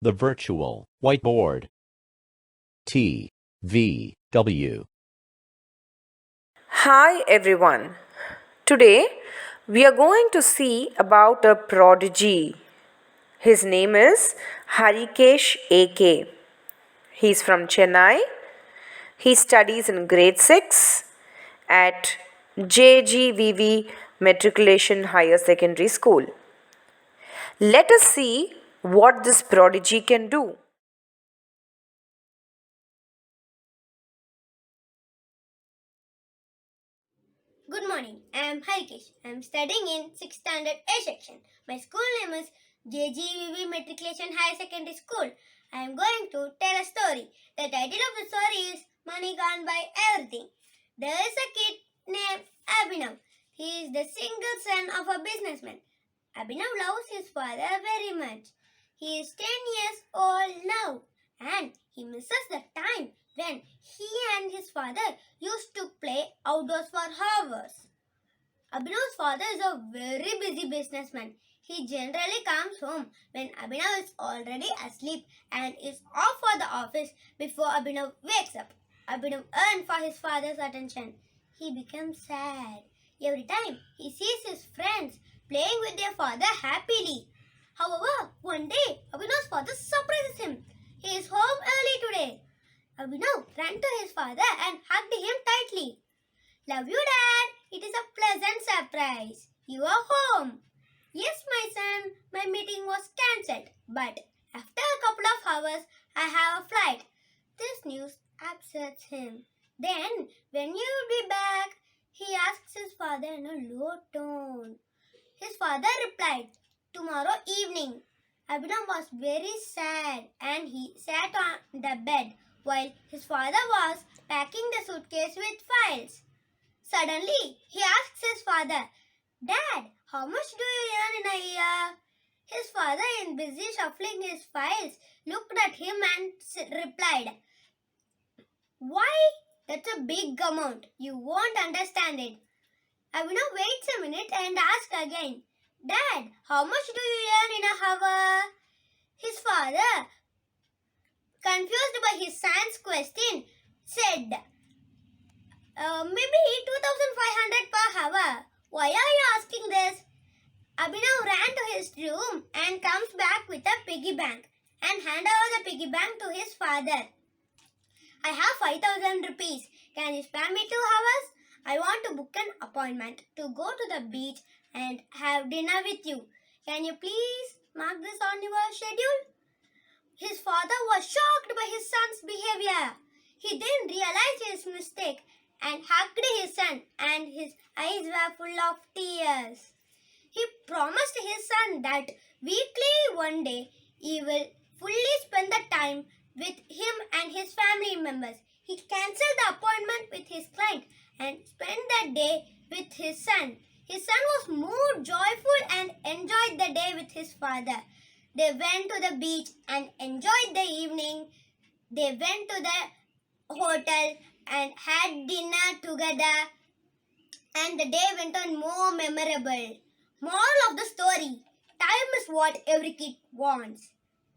the virtual whiteboard. TVW. Hi everyone. Today we are going to see about a prodigy. His name is Harikesh AK. He's from Chennai. He studies in grade 6 at JGVV Matriculation Higher Secondary School. Let us see what this prodigy can do. Good morning. I am Harikesh. I am studying in 6th standard A section. My school name is JGVV Matriculation Higher Secondary School. I am going to tell a story. The title of the story is Money Gone by Everything. There is a kid named Abhinav. He is the single son of a businessman. Abhinav loves his father very much. He is 10 years old now and he misses the time when he and his father used to play outdoors for hours. Abhinav's father is a very busy businessman. He generally comes home when Abhinav is already asleep and is off for the office before Abhinav wakes up. Abhinav earned for his father's attention. He becomes sad every time he sees his friends playing with their father happily. However, one day Abhinav's father surprises him. He is home early today. Abhinav ran to his father and hugged him tightly. Love you, Dad. It is a pleasant surprise. You are home. Yes, my son. My meeting was cancelled, but after a couple of hours, I have a flight. This news upsets him. Then, when you will be back, he asks his father in a low tone. His father replied, tomorrow evening. Abhinav was very sad and he sat on the bed while his father was packing the suitcase with files. Suddenly, he asks his father, Dad, how much do you earn in a year? His father, in busy shuffling his files, looked at him and replied, Why? That's a big amount. You won't understand it. Abhinav waits a minute and asks again, Dad, how much do you earn in a hour? His father, confused by his son's question, said, maybe 2,500 per hour. Why are you asking this? Abhinav ran to his room and comes back with a piggy bank and hand over the piggy bank to his father. I have 5,000 rupees. Can you spare me 2 hours? I want to book an appointment to go to the beach and have dinner with you. Can you please mark this on your schedule? His father was shocked by his son's behavior. He didn't realize his mistake and hugged his son, and his eyes were full of tears. He promised his son that weekly one day he will fully spend the time with him and his family members. He cancelled the appointment with his client and spent the day with his son. His son was more joyful and enjoyed the day with his father. They went to the beach and enjoyed the evening. They went to the hotel and had dinner together, and the day went on more memorable. Moral of the story, time is what every kid wants.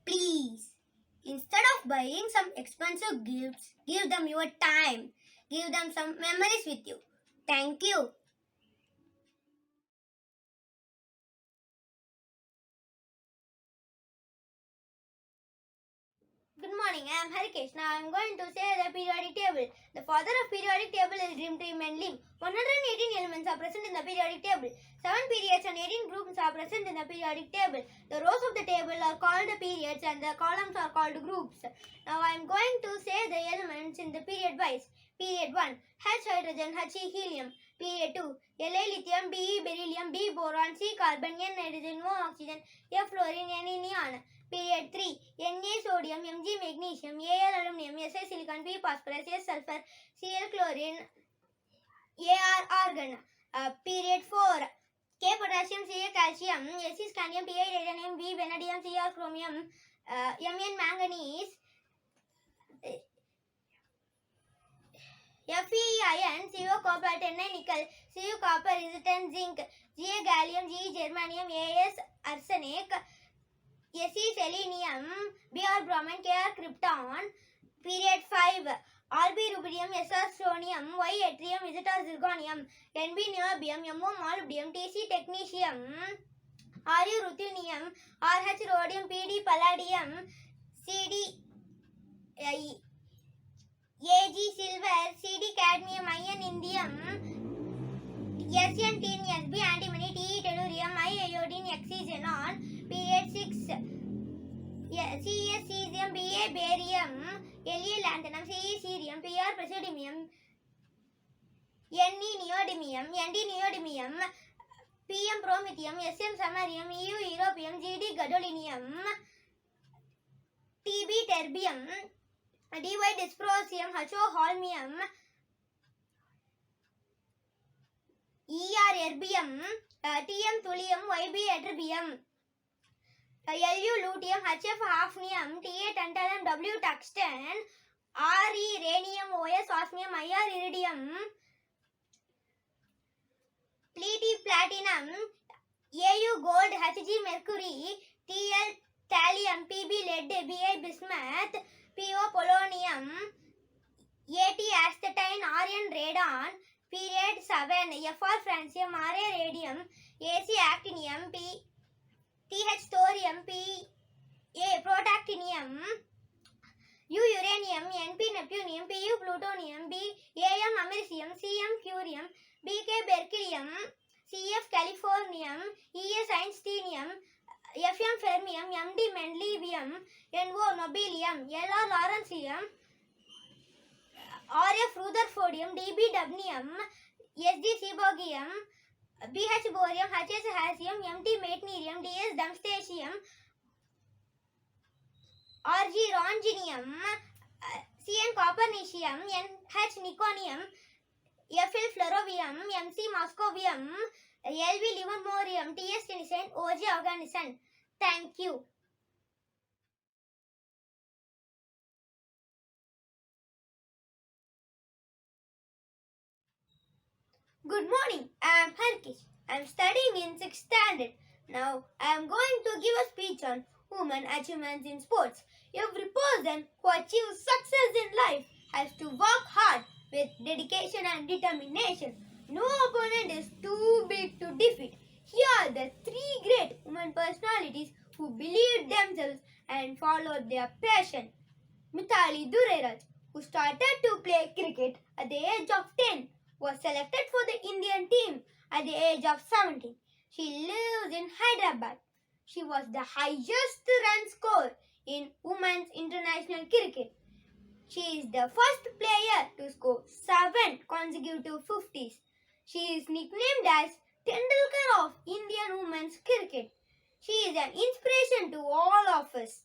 Please, instead of buying some expensive gifts, give them your time. Give them some memories with you. Thank you. Good morning, I am Harikesh. Now I am going to say the periodic table. The father of periodic table is Rim, Trim and Lim. 118 elements are present in the periodic table. 7 periods and 18 groups are present in the periodic table. The rows of the table are called the periods and the columns are called groups. Now I am going to say the elements in the period wise. Period 1, H hydrogen, He helium. Period 2, La lithium, Be beryllium, B boron, C carbon, N nitrogen, O oxygen, F fluorine, N neon. Period 3, Na sodium, Mg magnesium, Al aluminum, Si silicon, P phosphorus, S sulfur, Cl chlorine, Ar argon. Period 4, K potassium, Ca calcium, Se scandium, Ti titanium, V vanadium, Cr chromium, Mn manganese, Fe iron, Co copper, Ni nickel, Cu copper, tin zinc, Ga gallium, Ge germanium, As arsenic, Se selenium, Br bromine, Kr krypton. Period 5. Rb rubidium, Sr strontium, Y yttrium, Zr zirconium, Nb niobium, Mo molybdenum, Tc technetium, Ru ruthenium, Rh rhodium, Pd palladium, Cd Ag silver, Cd cadmium, In indium, Sn tin, Sb antimony, Te tellurium, I iodine, Xe xenon. Period 6. Cs cesium, Ba barium, La lanthanum, Ce cerium, Pr praseodymium, Ne neodymium, Nd neodymium, Pm promethium, Sm samarium, Eu europium, Gd gadolinium, Tb terbium, Dy dysprosium, Ho holmium, Er erbium, Tm thulium, Yb ytterbium, Lu lutetium, Hf hafnium, Ta tantalum, W tungsten, Re rhenium, Os osmium, Ir iridium, Pt platinum, Au gold, Hg mercury, Tl thallium, Pb lead, Bi bismuth, Po polonium, At astatine, Rn radon. Period 7. Fr francium, Ra radium, Ac actinium, Th thorium, Pa protactinium, U uranium, Np neptunium, Pu plutonium, Am americium, Cm curium, Bk berkelium, Cf californium, Es einsteinium, Fm fermium, Md mendelevium, No nobelium, Lr lawrencium, Rf rutherfordium, Db dubnium, Sg seaborgium, Bh borium, Hs hassium, Mt meitnerium, Ds dumstatium, Rg rhonginium, Cn copernicium, Nh niconium, Fl flerovium, Mc moscovium, Lv livermorium, Ts tennessine, Og afghanistan. Thank you. Good morning, I am Harkish. I am studying in 6th standard. Now I am going to give a speech on women achievements in sports. Every person who achieves success in life has to work hard with dedication and determination. No opponent is too big to defeat. Here are the 3 great women personalities who believed themselves and followed their passion. Mithali Dureraj, who started to play cricket at the age of 10, was selected for the Indian team at the age of 17. She lives in Hyderabad. She was the highest run scorer in women's international cricket. She is the first player to score 7 consecutive 50s. She is nicknamed as Tendulkar of Indian women's cricket. She is an inspiration to all of us.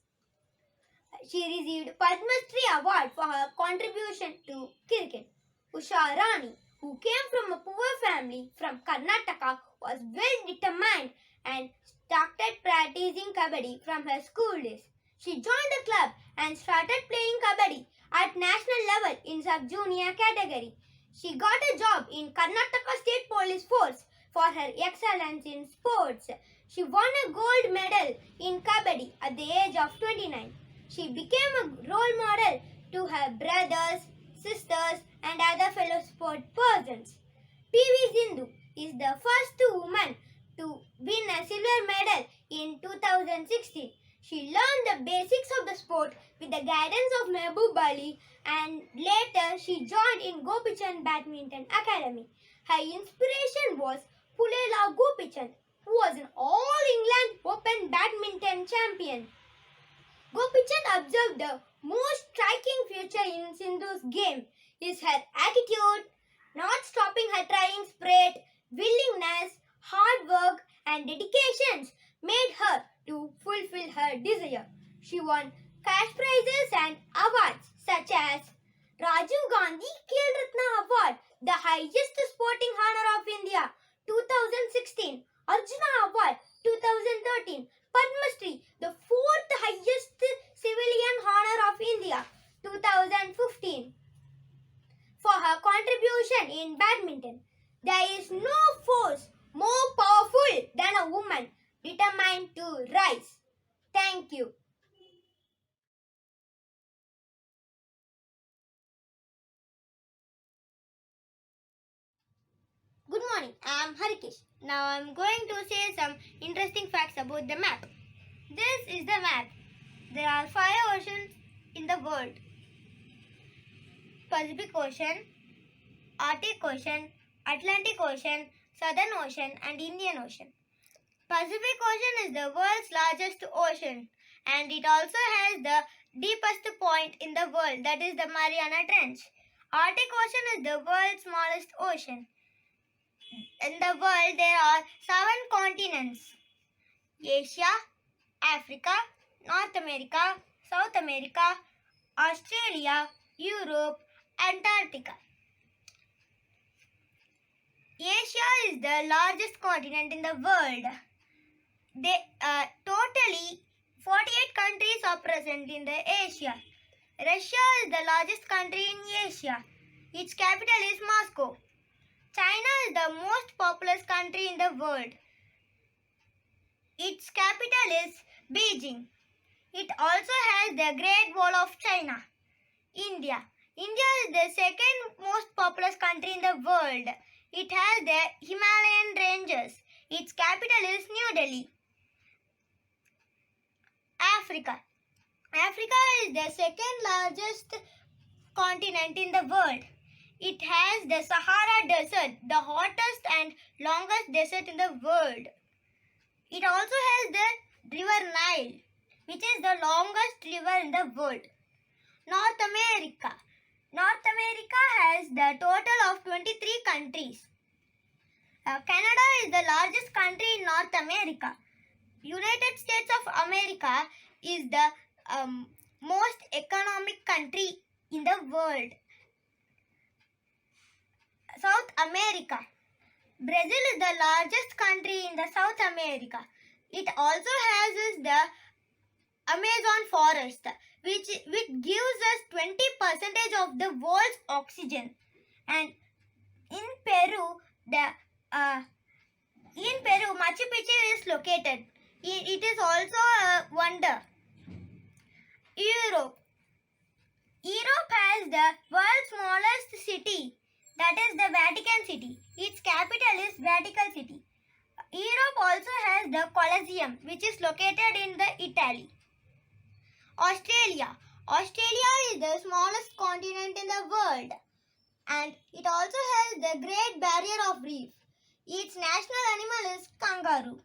She received Padma Shri Award for her contribution to cricket. Usha Rani, who came from a poor family from Karnataka, was well determined and started practicing kabaddi from her school days. She joined the club and started playing kabaddi at national level in sub-junior category. She got a job in Karnataka State Police Force for her excellence in sports. She won a gold medal in kabaddi at the age of 29. She became a role model to her brothers, sisters and other fellow sport persons. PV Sindhu is the first woman to win a silver medal in 2016. She learned the basics of the sport with the guidance of Mehboob Ali and later she joined in Gopichand Badminton Academy. Her inspiration was Pulela Gopichand, who was an All-England Open Badminton champion. Gopichand observed the most striking feature in Sindhu's game is her attitude, not stopping her trying spirit, willingness, hard work and dedications made her to fulfill her desire. She won cash prizes and awards such as Rajiv Gandhi Khel Ratna Award, the highest sporting honor of India, 2016, Arjuna Award, 2013, Padma Shri, the 4th highest civilian honor of India, 2015. For her contribution in badminton, there is no force more powerful than a woman determined to rise. Thank you. Good morning, I am Harikesh. Now I am going to say some interesting facts about the map. This is the map. There are 5 oceans in the world: Pacific Ocean, Arctic Ocean, Atlantic Ocean, Southern Ocean, and Indian Ocean. Pacific Ocean is the world's largest ocean, and it also has the deepest point in the world, that is the Mariana Trench. Arctic Ocean is the world's smallest ocean. In the world, there are 7 continents: Asia, Africa, North America, South America, Australia, Europe, Antarctica. Asia is the largest continent in the world. Totally 48 countries are present in the Asia. Russia is the largest country in Asia. Its capital is Moscow. China is the most populous country in the world. Its capital is Beijing. It also has the Great Wall of China. India. India is the second most populous country in the world. It has the Himalayan ranges. Its capital is New Delhi. Africa. Africa is the second largest continent in the world. It has the Sahara Desert, the hottest and longest desert in the world. It also has the River Nile, which is the longest river in the world. North America. North America has the total of 23 countries. Canada is the largest country in North America. United States of America is the most economic country in the world. South America. Brazil is the largest country in the South America. It also has the Amazon forest, which gives us 20% of the world's oxygen. And in Peru, Machu Picchu is located. It is also a wonder. Europe. Europe has the world's smallest city, that is the Vatican City. Its capital is Vatican City. Europe also has the Colosseum, which is located in Italy. Australia. Australia is the smallest continent in the world, and it also has the Great Barrier Reef. Its national animal is kangaroo.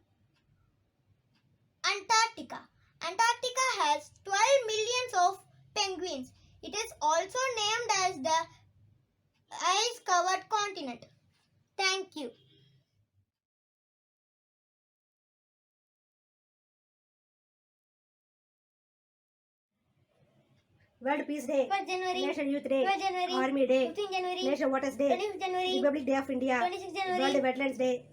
Antarctica. Antarctica has 12 millions of penguins. It is also named as the ice-covered continent. Thank you. World Peace Day, 1st January, National Youth Day, 12th January, Army Day, 15th January, National Voters Day, 25th January, Republic Day of India, 26th January, World Wetlands Day,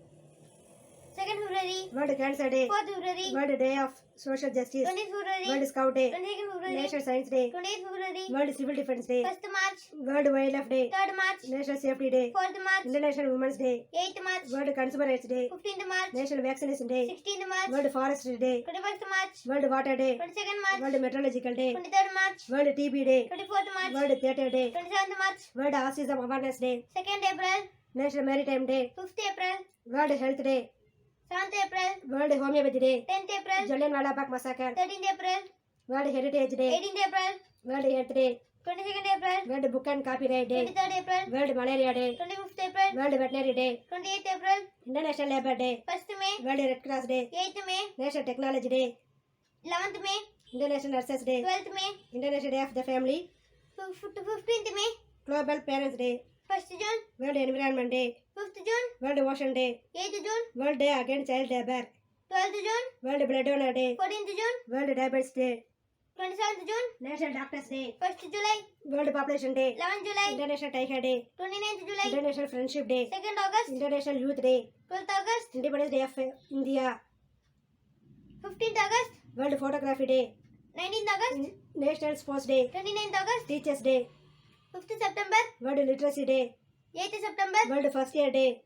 2nd February, World Cancer Day, 4th February, World Day of Social Justice, 20th February, World Scout Day, 22nd February, National Science Day, 28th February, World Civil Defense Day, 1st March, World Wildlife Day, 3rd March, National Safety Day, 4th March, International Women's Day, 8th March, World Consumer Rights Day, 15th March, National Vaccination Day, 16th March, World Forestry Day, 21st March, World Water Day, 22nd March, World Meteorological Day, 23rd March, World TB Day, 24th March, World Theatre Day, 27th March, World Autism Awareness Day, 2nd April, National Maritime Day, 5th April, World Health Day, 7th April, World Homeopathy Day, 10th April, Jallianwala Bagh Massacre, 13th April, World Heritage Day, 18th April, World Earth Day, 22nd April, World Book and Copyright Day, 23rd April, World Malaria Day, 25th April, World Veterinary Day, 28th April, International Labor Day, 1st May, World Red Cross Day, 8th May, National Technology Day, 11th May, International Nurses Day, 12th May, International Day of the Family, 15th May, Global Parents Day, 1st June, World Environment Day, 5th June, World Ocean Day, 8th June, World Day Against Child Labor, 12th June, World Blood Donor Day, 14th June, World Diabetes Day, 27th June, National Doctors Day, 1st July, World Population Day, 11th July, International Tiger Day, 29th July, International Friendship Day, 2nd August, International Youth Day, 12th August, Independence Day of India, 15th August, World Photography Day, 19th August, National Sports Day, 29th August, Teachers Day, 5th September, World Literacy Day, 8th September, World First Year Day,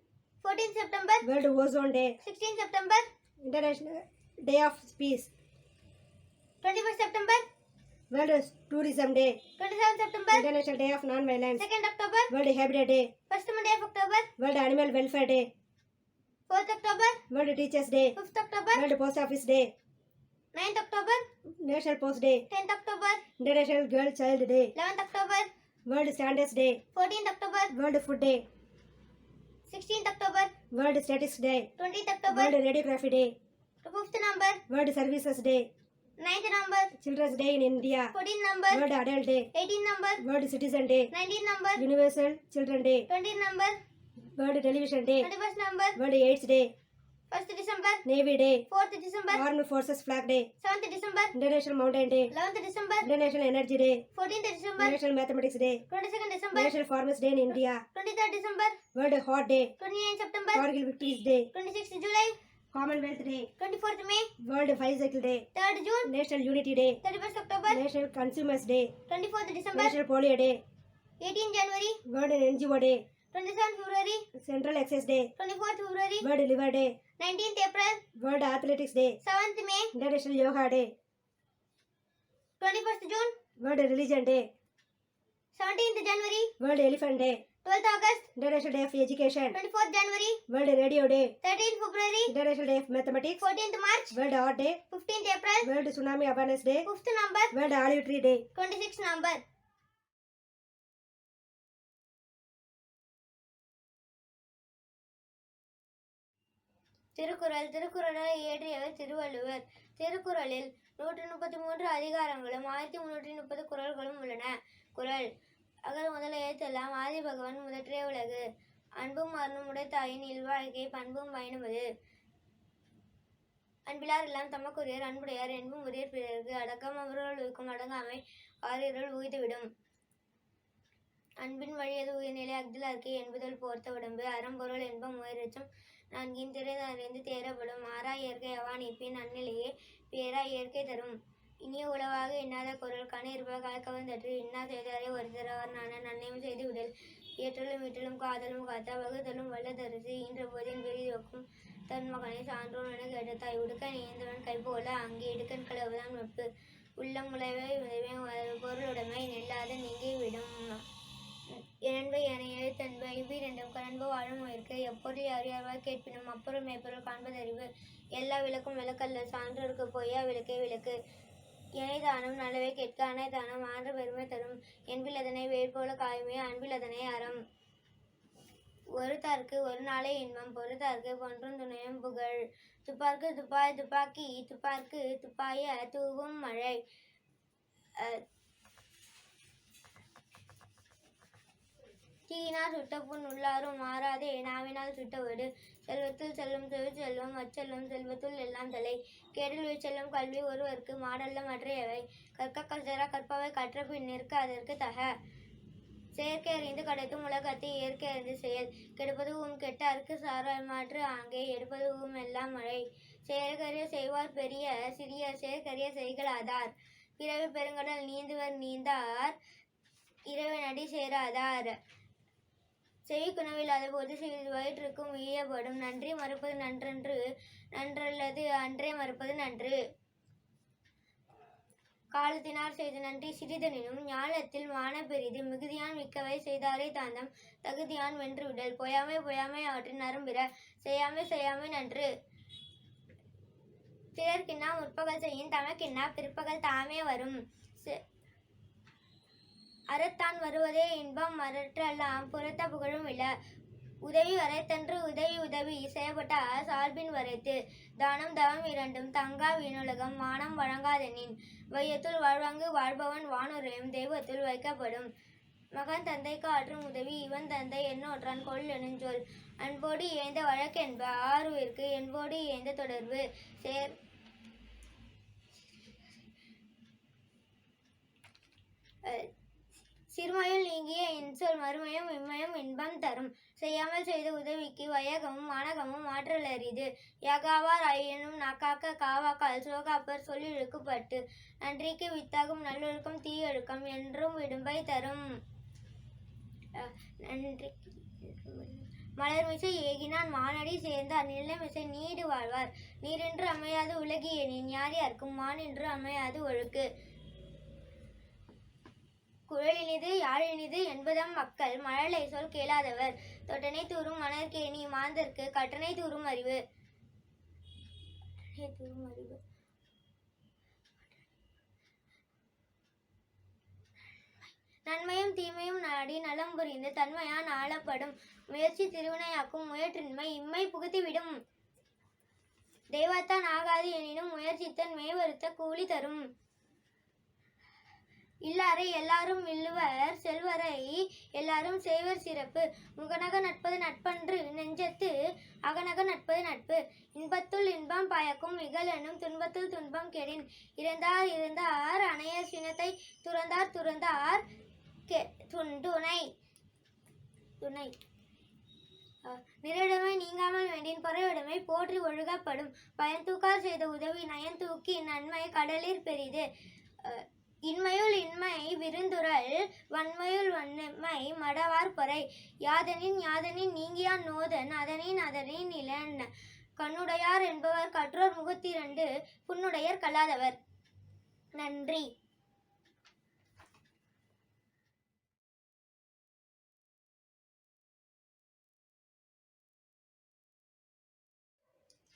14th September, World Ozone Day, 16th September, International Day of Peace, 21st September, World Tourism Day. 27th September, International Day of Non-Violence. 2nd October, World Habitat Day. 1st Monday of October, World Animal Welfare Day. 4th October, World Teachers Day. 5th October, World Post Office Day. 9th October, National Post Day. 10th October, International Girl Child Day. 11th October, World Standards Day. 14th October, World Food Day. 16th October, World Statistics Day. 20th October, World Radiography Day. 5th November, World Services Day. 9th November, Children's Day in India. 14th November, World Adult Day. 18th November, World Citizen Day. 19th November, Universal Children Day. 20th November, World Television Day. 21st November, World AIDS Day. 1st December, Navy Day. 4th December, Armed Forces Flag Day. 7th December, International Mountain Day. 11th December, International Energy Day. 14th December, National Mathematics Day. 22nd December, National Farmers Day in India. 23rd December, World Hot Day. 29th September, Kargil Victories Day. 26th July, Commonwealth Day. 24th May, World Bicycle Day. 3rd June, National Unity Day. 31st October, National Consumers Day. 24th December, National Polio Day. 18th January, World NGO Day. 27th February, Central Access Day. 24th February, World Liver Day. 19th April, World Athletics Day. 7th May, International Yoga Day. 21st June, World Religion Day. 17th January, World Elephant Day. 12th August, International Day of Education. 24th January, World Radio Day. 13th February, International Day of Mathematics. 14th March, World Art Day. 15th April, World Tsunami Awareness Day. 5th November, World Olive Tree Day. 26th November. Thirukkural திருக்குறளை இயற்றியவர் திருவள்ளுவர். திருக்குறளில் 133 அதிகாரங்களும் 1330 குறள்களும் உள்ளன. குறள் அகர் முதல எழுத்தெல்லாம் ஆதி பகவான் முதற்றே உலகு. அன்பும் மரணம் உடைத்தாயின் இல்வாழ்க்கை பண்பும் பயனுவது. அன்பிலார் எல்லாம் தமக்குரியர் அன்புடையார் என்பும் உரியர் பிறருக்கு அடக்கம் அவர்கள் உயிர்க்கும் அடங்காமை ஆரியர்கள் உய்துவிடும். அன்பின் வழியது உயிர்நிலை அஃதிலார்க்கு என்பதல் போர்த்த உடம்பு அறம்பொருள் என்பம் உயிரச்சம் நான்கின் திரையறிந்து தேரப்படும். ஆறா இயற்கை அவானிப்பின் அந்நிலையே பேரா இயற்கை தரும். இனிய உளவாக எண்ணாத குரல் கண இருப்ப கலக்கவந்தற்று இன்னா செய்தாரே ஒருத்தர் அவர் நான நன்மையும் செய்து விடல். ஏற்றலும் வீட்டலும் காதலும் காத்தா வகுத்தலும் வல்ல தரிசு ஈன்ற போதின் பெரிதுவக்கும் தன் மகனை சான்றோன் என கேட்ட தாய் உடுக்க நீந்தவன் கைப்போல அங்கே இடுக்கன் கலவுதான் வெப்பு. உள்ளம் உழைவை பொருளுடைமை நெல்லாத நீங்கி விடும். இரண்பை என எழுத்தன்பை இவ்விரண்டும் கணன்பு வாழும் உயிர்க்கு எப்பொருள் அறியார்வாய் கேட்பினும் அப்பொருள் மெய்ப்பொருள் காண்பதறிவு. எல்லா விளக்கும் விளக்கல்ல சான்றோருக்கு பொய்யா விளக்கே விளக்கு. இணைதானம் நல்லவை கேட்க அனைதானம் ஆன்ற பெருமை தரும். என்பில் அதனை வேட்போல காயுமே அன்பில் அதனை அறம். ஒருத்தார்க்கு ஒரு நாளே இன்பம் பொறுத்தார்க்கு பொன்றும் துணையும் புகழ். துப்பார்க்கு துப்பாய் துப்பாக்கி துப்பார்க்கு துப்பாய தூவும் மழை. தீயினால் சுட்ட புண் உள்ளாரும் மாறாதே நாவினால் சுட்டவடு. செல்வத்தில் செல்லும் செல்வம் அச்செல்வம் செல்வத்துள் எல்லாம் தலை. கேடல் செல்லும் கல்வி ஒருவருக்கு மாடல்ல மற்றையவை. கற்க கசரா கற்பவை கற்ற பின் நிற்க அதற்கு தக. செயற்கை அறிந்து கிடைத்தும் உலகத்தை இயற்கை அறிந்து செயல். கெடுப்பது கெட்ட அற்கு சாராய் மாற்று ஆங்கே எடுப்பது எல்லாம் மழை. செயற்கரிய செய்வார் பெரிய சிறிய செயற்கரிய செய்களாதார். பிறவி பெருங்கடல் நீந்துவர் நீந்தார் இறைவனடி சேராதார். செவி குணவில்லாத போது சிறிது வயிற்றுக்கும் உய்யப்படும். நன்றி மறுப்பது நன்றன்று நன்றல்லது அன்றே மறுப்பது நன்று. காலத்தினார் செய்த நன்றி சிறிதனினும் ஞாலத்தில் மான பெரிது. மிகுதியான் மிக்கவை செய்தாரே தாந்தம் தகுதியான் வென்று விடல். பொய்யாமை பொய்யாமை அவற்றின் நரம்பிற செய்யாமை செய்யாமை நன்று. பிறர்க்கின்னா முற்பகல் செய்யின் தமக்கின்னா பிற்பகல் தாமே வரும். அறத்தான் வருவதே இன்பம் மறற்றெல்லாம் புறத்த புகழும் இல்ல. உதவி வரைத்தன்று உதவி உதவி செய்யப்பட்ட சார்பின் வரைத்து. தானம் தவம் இரண்டும் தங்கா வீணுலகம் மானம் வழங்காதெனின். வையத்துள் வாழ்வாங்கு வாழ்பவன் வானுரையும் தெய்வத்துள் வைக்கப்படும். மகன் தந்தைக்கு ஆற்றும் உதவி இவன் தந்தை என்னோற்றான் கொள் எனுஞ்சொல். அன்போடு இயைந்த வழக்கென்ப ஆறுயிர்க்கு என்போடு இயைந்த தொடர்பு. சிறுமையில் நீங்கிய இன்சொல் மறுமையும் இம்மையும் இன்பம் தரும். செய்யாமல் செய்த உதவிக்கு வையகமும் மானகமும் ஆற்றல் அரிது. யகாவார் ஆயினும் நக்காக்க காவாக்கால் சோகாப்பர் சொல்லிழுக்கப்பட்டு. நன்றிக்கு வித்தாகும் நல்லொழுக்கம் தீயொழுக்கம் என்றும் விடும்பை தரும். நன்றி மலர்மிசை ஏகினான் மானடி சேர்ந்தார் நிலமிசை நீடு வாழ்வார். நீரென்று அமையாது உலகியனின் யார் யாருக்கும் மானென்று அமையாது ஒழுக்கு. குழலினிது யாழினிது என்பதம் மக்கள் மழலை சொல் கேளாதவர். தொட்டனை தூறும் மணற்கேணி மாந்தர்க்கு கட்டணை தூறும் அறிவு. நன்மையும் தீமையும் நாடி நலம் புரிந்து தன்மையான் ஆளப்படும். முயற்சி திருவினையாக்கும் முயற்றின்மை இம்மை புகுத்திவிடும். தெய்வத்தான் ஆகாது எனினும் முயற்சித்தன் மேவருத்த கூலி தரும். இல்லாரை எல்லாரும் இல்லுவர் செல்வரை எல்லாரும் செய்வர் சிறப்பு. முகநக நட்பது நட்பன்று நெஞ்சத்து அகநக நட்பது நட்பு. இன்பத்துள் இன்பம் பயக்கும் இகலெனும் துன்பத்துள் துன்பம் கெடின். இறந்தார் இறந்தார் அணையர் சினத்தை துறந்தார் துறந்தார் துணை துணை. நிறடமை நீங்காமல் வேண்டின் பொறையுடைமை போற்றி ஒழுகப்படும். பயன்தூக்கார் செய்த உதவி நயன்தூக்கி நன்மை கடலிற் பெரிது. இன்மையுள் இன்மை விருந்துறல் வன்மையுள் வன்மை மடவார் பொறை. யாதனின் யாதனின் நீங்கியான் நோதன் அதனின் அதனின் இளன். கண்ணுடையார் என்பவர் கற்றோர் முகத்திரண்டு புண்ணுடையர் கல்லாதவர். நன்றி.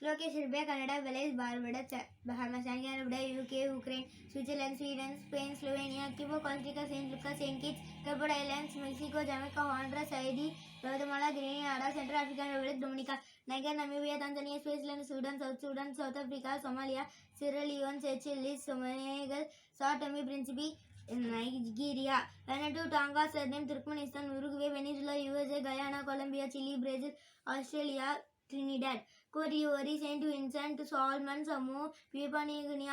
Slovakia, Serbia, Canada, Belize, Barbados, Bahamas, Canada, UK, Ukraine, Switzerland, Sweden, Spain, Slovenia, Cuba, Costa Rica, Saint Lucas, Saint Kitts, Gabon Islands, Mexico, Jamaica, Honduras, Haiti, Guatemala, Grenada, Central African Republic, Dominica, Niger, Namibia, Tanzania, Switzerland, Sudan, South Africa, Somalia, Sierra Leone, Seychelles, Senegal, Sao Tome and Principe, Nigeria, Vanuatu, Tonga, Suriname, Turkmenistan, Uruguay, Venezuela, USA, Guyana, Colombia, Chile, Brazil, Australia, Trinidad, Comoros, Saint Vincent, Solomon, Samoa, Papua New Guinea,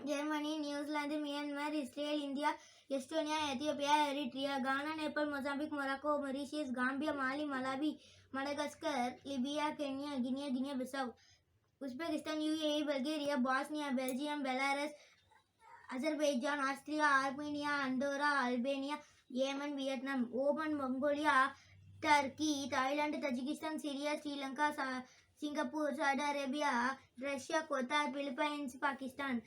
Germany, New Zealand, Myanmar, Israel, India, Estonia, Ethiopia, Eritrea, Ghana, Nepal, Mozambique, Morocco, Mauritius, Gambia, Mali, Malawi, Madagascar, Libya, Kenya, Guinea-Bissau, Uzbekistan, UAE, Bulgaria, Bosnia, Belgium, Belarus, Azerbaijan, Austria, Armenia, Andorra, Albania, Yemen, Vietnam, Oman, Mongolia, Turkey, Thailand, Tajikistan, Syria, Sri Lanka, Singapore, Saudi Arabia, Russia, Qatar, Philippines, Pakistan,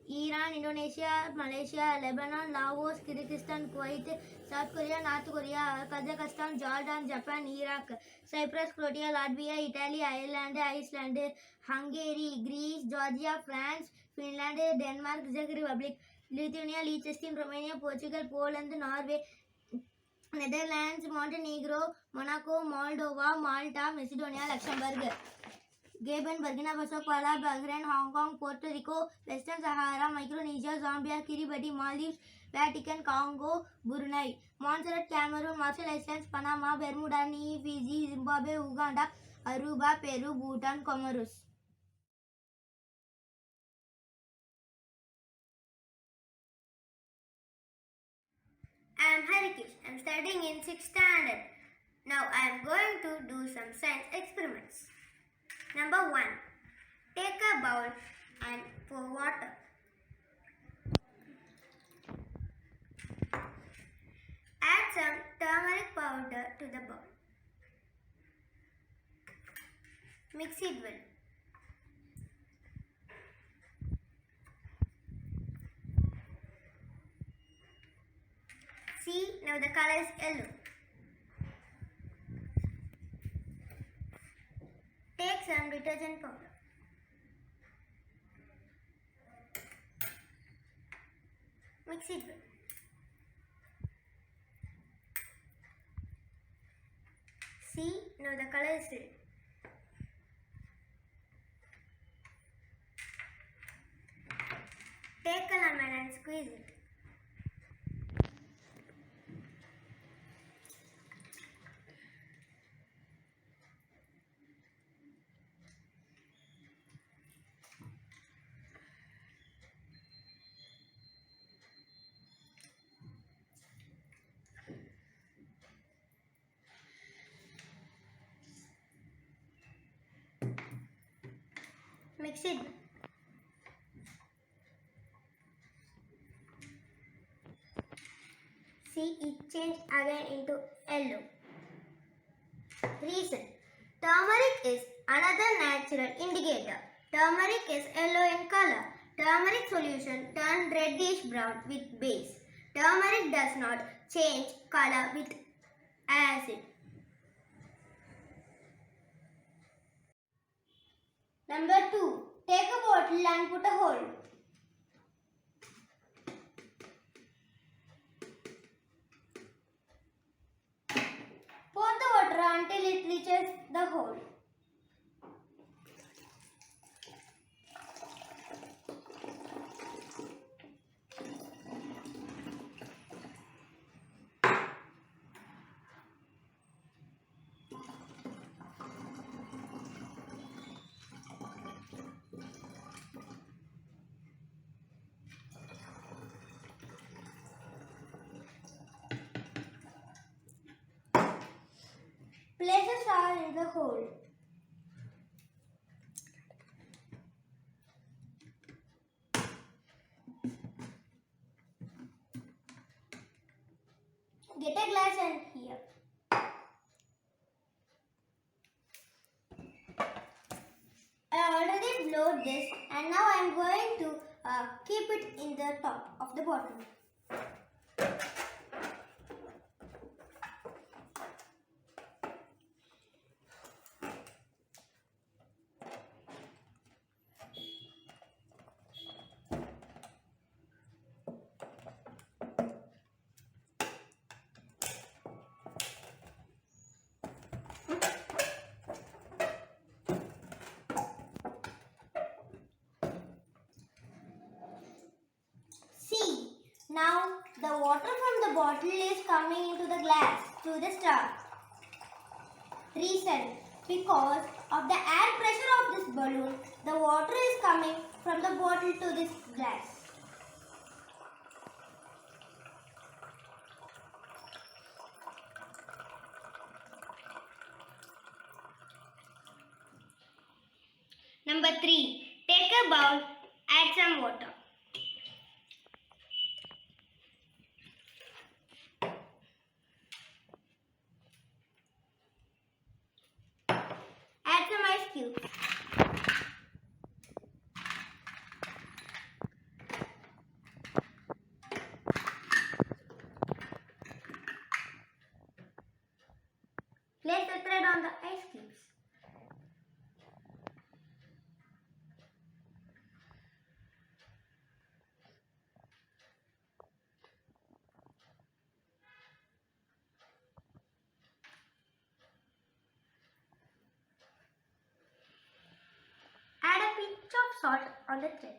Iran, Indonesia, Malaysia, Lebanon, Laos, Kyrgyzstan, Kuwait, South Korea, North Korea, Kazakhstan, Jordan, Japan, Iraq, Cyprus, Croatia, Latvia, Italy, Ireland, Iceland, Hungary, Greece, Georgia, France, Finland, Denmark, Czech Republic, Lithuania, Liechtenstein, Romania, Portugal, Poland, Norway, Netherlands, Montenegro, Monaco, Moldova, Malta, Macedonia, Luxembourg, Gabon, Burkina Faso, Palau, Bahrain, Hong Kong, Puerto Rico, Western Sahara, Micronesia, Zambia, Kiribati, Maldives, Vatican, Congo, Brunei, Montserrat, Cameroon, Marshall Islands, Panama, Bermuda, Fiji, Zimbabwe, Uganda, Aruba, Peru, Bhutan, Comoros. I am Harikesh. I am studying in 6th standard. Now I am going to do some science experiments. Number 1. Take a bowl and pour water. Add some turmeric powder to the bowl. Mix it well. See, now the color is yellow. Take some detergent powder. Mix it well. See, now the color is red. Take a lemon and squeeze it. Mix it. See, it changed again into yellow. Reason: turmeric is another natural indicator. Turmeric is yellow in color. Turmeric solution turns reddish brown with base. Turmeric does not change color with acid. Number 2. Take a bottle and put a hole. Pour the water until it reaches the hole. Place a star in the hole. Get a glass and here. I already blowed this and now I am going to keep it in the top of the bottle. See, now the water from the bottle is coming into the glass through the straw. Reason: because of the air pressure of this balloon, the water is coming from the bottle to this glass. Number 3. Take a bowl, add some water. Add some ice cubes. Place the thread on the ice cubes. Add a pinch of salt on the thread.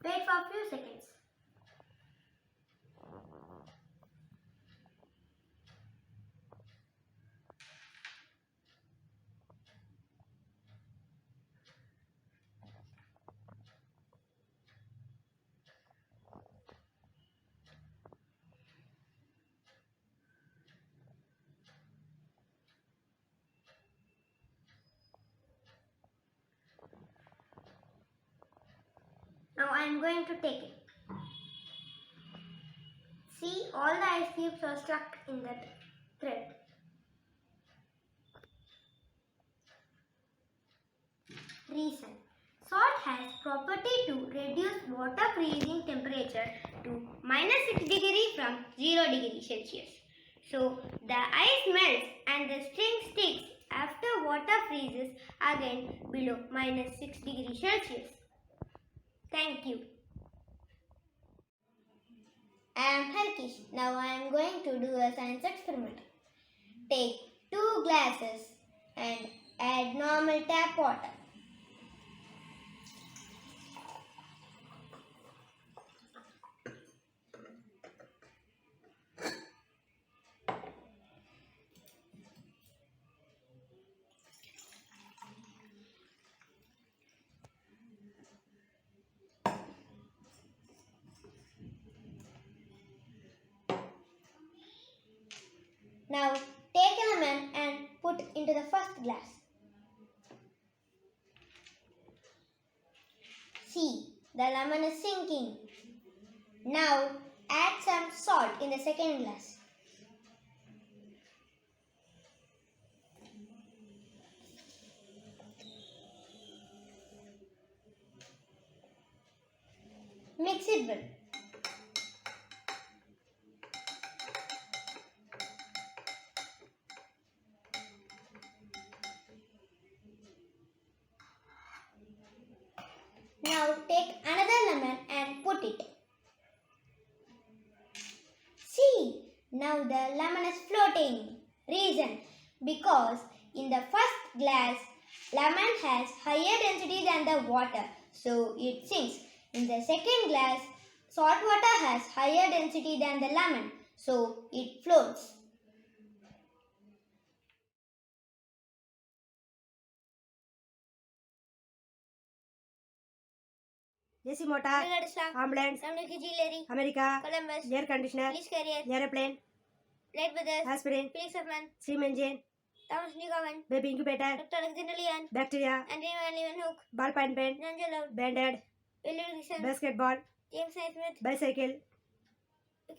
Wait for a few seconds. Now I am going to take it. See, all the ice cubes are stuck in that thread. Reason: salt has property to reduce water freezing temperature to -6 degrees from 0 degrees Celsius. So the ice melts and the string sticks after water freezes again below -6 degrees Celsius. Thank you. I am Harkish. Now I am going to do a science experiment. Take 2 glasses and add normal tap water. Now take a lemon and put into the first glass. See, the lemon is sinking. Now add some salt in the second glass. Mix it well. Now take another lemon and put it. See, now the lemon is floating. Reason, because in the first glass, lemon has higher density than the water, so it sinks. In the second glass, salt water has higher density than the lemon, so it floats. AC motor, ambulance, America, Columbus, air conditioner, police carrier, airplane, Wright brothers, aspirin, Felix Hoffman, steam engine, Thomas Newcomen, baby incubator, Dr. Alexander Leon, bacteria, Andrew Van Leeuwenhoek, ballpoint pen, John J. band-aid, William Dixon, basketball, James Naismith, bicycle,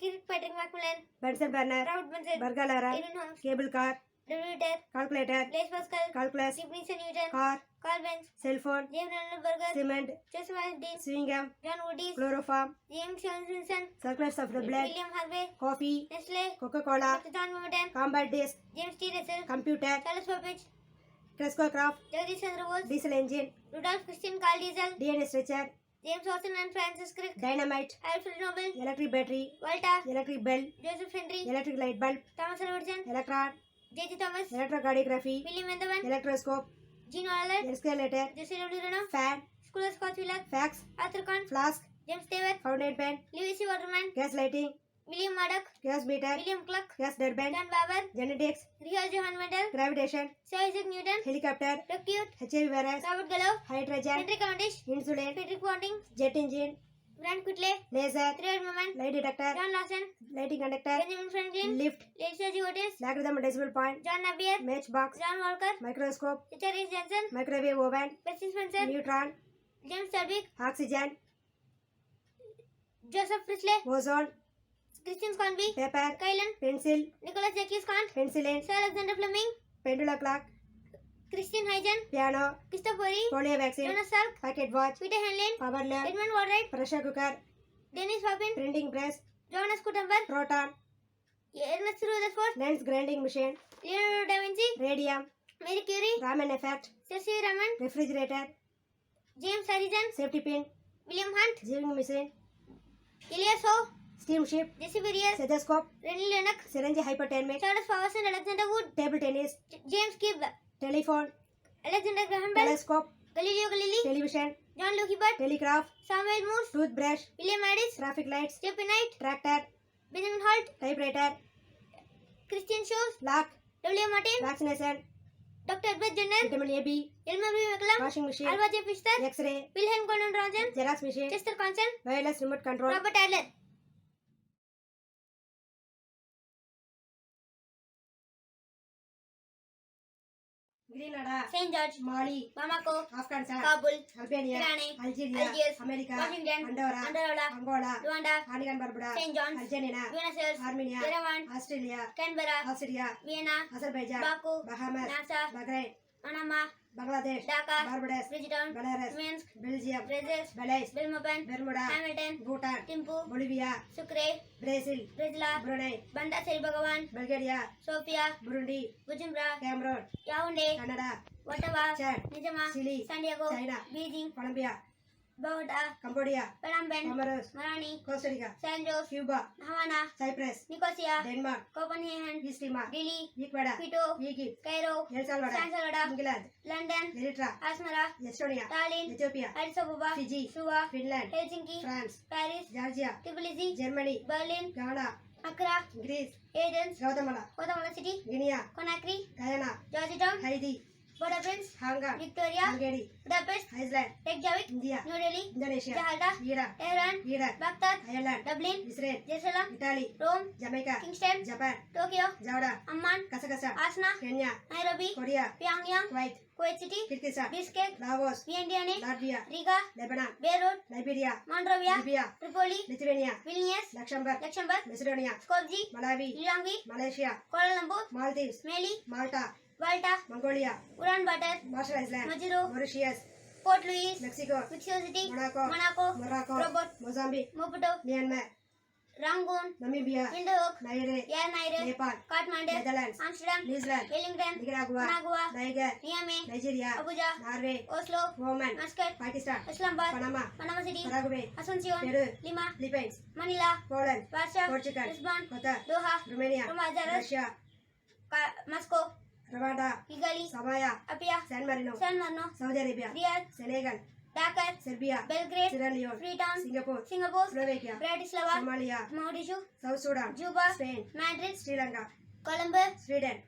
Kirkpatrick Macmillan, Bunsen burner, Robert Bunsen, burglar alarm, Edwin Holmes, cable car, W. Ritter, calculator, Blaise Pascal, calculus, Stephen Newton, car, Carl Benz, cell phone, James Ronald Burger, cement, Joseph Dean, chewing gum, John Woodies, chloroform, James Johnson, circulars of the blood, William Harvey, coffee, Nestle, Coca-Cola, Dr. John Momerton, combat disc, James T. Russell, computer, Charles Babbage, Crescocraft, Jagdish Chandra Bose, diesel engine, Rudolph Christian Carl Diesel, DNA stretcher, James Watson and Francis Crick, dynamite, Alfred Nobel, electric battery, Volta, electric bell, Joseph Henry, electric light bulb, Thomas Alva, electron, J.G. Thomas, electrocardiography, William Enderman, electroscope, Gene Waller, escalator, Jesse W. Reno, fan, Scholar Scott Wheeler, fax, Arthur Kahn, flask, James Taylor, fountain pen, Lewis C. Waterman, gas lighting, William Murdoch, gas meter, William Cluck, gas deadband, John Barber, genetics, Richard Johann Mendel, gravitation, Sir Isaac Newton, helicopter, Recute, HIV virus, Robert Gallo, hydrogen, Henry Cavendish, insulin, Frederick Ponting, jet engine, Grant Whitley, laser, Three-Eyed Moment, light detector, John Lawson, lighting conductor, Benjamin Franklin, lift, Lisa G. Otis, logarithm decimal point, John Napier, matchbox, John Walker, microscope, Richard H. Johnson, microwave oven, Percy Spencer, neutron, James Chadwick, oxygen, Joseph Priestley, ozone, Christian Sconby, paper, Kylan, pencil, Nicholas Jacques Kant, penicillin, Sir Alexander Fleming, pendulum clock, Christian Huygens, piano, Christopher polio vaccine, Jonas Salk, pocket watch, Peter Henley, power lamp, Edmund Watright, pressure cooker, Dennis Papin, printing press, Jonas Gutenberg, proton, Ernest Rutherford, lens grinding machine, Leonardo da Vinci, radium, Marie Curie, Raman effect, Sir C. Raman, refrigerator, James Harrison, safety pin, William Hunt, sewing machine, Elias Howe, steamship, Jesse Verrier, stethoscope, Rennie Lennox, syringe hypodermic, Charles Powers and Alexander Wood, table tennis, James Gibb, telephone, Alexander Graham Bell, telescope, Galileo Galilei, television, John Luke Hibbert, telegraph, Samuel Morse, toothbrush, William Addis, traffic lights, J.P. Knight, tractor, Benjamin Holt, typewriter, Christian Scholes, lock, W. Martin, vaccination, Dr. Edward Jenner, vitamin A, B, Elmer B. McCallum, washing machine, Alva J. Pfister, X-ray, Wilhelm Gordon Rosen, xerox machine, Chester Conson, wireless remote control, Robert Adler. Grenada, St. George, Mali, Bamako, Afghanistan, Kabul, Albania, Iran, Algeria, Algiers, America, Washington, Andorra, Andorra, Angola, Rwanda, Antigua Barbuda, St. John's, Argentina, Buenos Aires, Armenia, Yerevan, Australia, Canberra, Austria, Vienna, Azerbaijan, Baku, Bahamas, Nassau, Bahrain, Manama, Bangladesh, Dhaka, Barbados, Bridgetown, Belarus, Minsk, Belgium, Brazil, Belize, Belmopan, Bermuda, Hamilton, Bhutan, Thimphu, Bolivia, Sucre, Brazil, Bresla, Brunei, Bandar Seri Begawan, Bulgaria, Sofia, Burundi, Bujumbura, Cameroon, Yaoundé, Canada, Ottawa, Chad, Nizama, Chile, San Diego, China, Beijing, Colombia, Bogota, Cambodia, Phnom Penh, Comoros, Moroni, Costa Rica, San Jose, Cuba, Havana, Cyprus, Nicosia, Denmark, Copenhagen, East Timor, Delhi, Ecuador, Quito, Egypt, Cairo, El Salvador, San Salvador, England, London, Eritrea, Asmara, Estonia, Tallinn, Ethiopia, Addis Ababa, Fiji, Suva, Finland, Helsinki, France, Paris, Georgia, Tbilisi, Germany, Berlin, Ghana, Accra, Greece, Athens, Guatemala, Guatemala City, Guinea, Conakry, Guyana, Georgetown, Haiti, Port-au-Prince, Hong Victoria, Hungary, Budapest, Iceland, Reykjavik, India, New Delhi, Indonesia, Jakarta, Iraq, Tehran, Iraq, Baghdad, Ireland, Dublin, Israel, Jerusalem, Italy, Rome, Jamaica, Kingston, Japan, Tokyo, Jawda, Amman, Kazakhstan, Asna, Kenya, Nairobi, Korea, Pyongyang, Kuwait, Kuwait City, Kyrgyzstan, Bishkek, Laos, Vientiane, Latvia, Riga, Lebanon, Beirut, Liberia, Monrovia, Libya, Tripoli, Lithuania, Vilnius, Luxembourg, Luxembourg, Macedonia, Skopje, Malawi, Lilongwe, Malaysia, Kuala Lumpur, Maldives, Mali, Malta, Malta, Mongolia, Ulaanbaatar, Marshall Islands, Majuro, Mauritius, Port Louis, Mexico, Mexico City, Monaco, Morocco, Robot, Mozambique, Maputo, Myanmar, Rangoon, Namibia, Windhoek, Nauru, Nauru, Nepal, Kathmandu, Netherlands, Amsterdam, New Zealand, Wellington, Nicaragua, Managua, Niger, Niamey, Nigeria, Abuja, Norway, Oslo, Oman, Muscat, Pakistan, Islamabad, Panama, Panama City, Paraguay, Asuncion, Peru, Lima, Philippines, Manila, Poland, Warsaw, Portugal, Lisbon, Qatar, Doha, Romania, Roma, Zagreb, Russia, Moscow, Rwanda, Kigali, Samaya, Apia, San Marino, San Marino, Saudi Arabia, Riyadh, Senegal, Dakar, Serbia, Belgrade, Sierra Leone, Freetown, Singapore, Singapore, Slovakia, Bratislava, Somalia, Mogadishu, South Sudan, Juba, Spain, Madrid, Sri Lanka, Colombo, Sweden,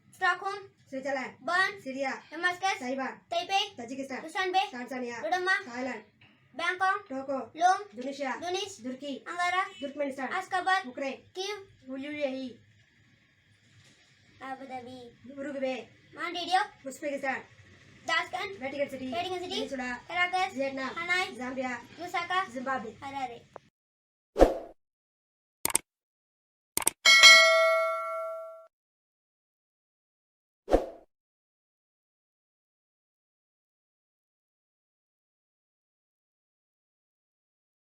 Stockholm, Switzerland, Bern, Syria, Damascus, Taiwan, Taipei, Tajikistan, Dushanbe, Tanzania, Dodoma, Thailand, Bangkok, Togo, Lom, Tunisia, Tunis, Turkey, Ankara, Turkmenistan, Ashgabat, Ukraine, Kiev, UAE, Abu Dhabi, Uruguay, Montevideo, Uzbekistan, Tashkent, Vatican City, Vatican City, Peninsula, Caracas, Vietnam, Hanoi, Zambia, Lusaka, Zimbabwe. Harare.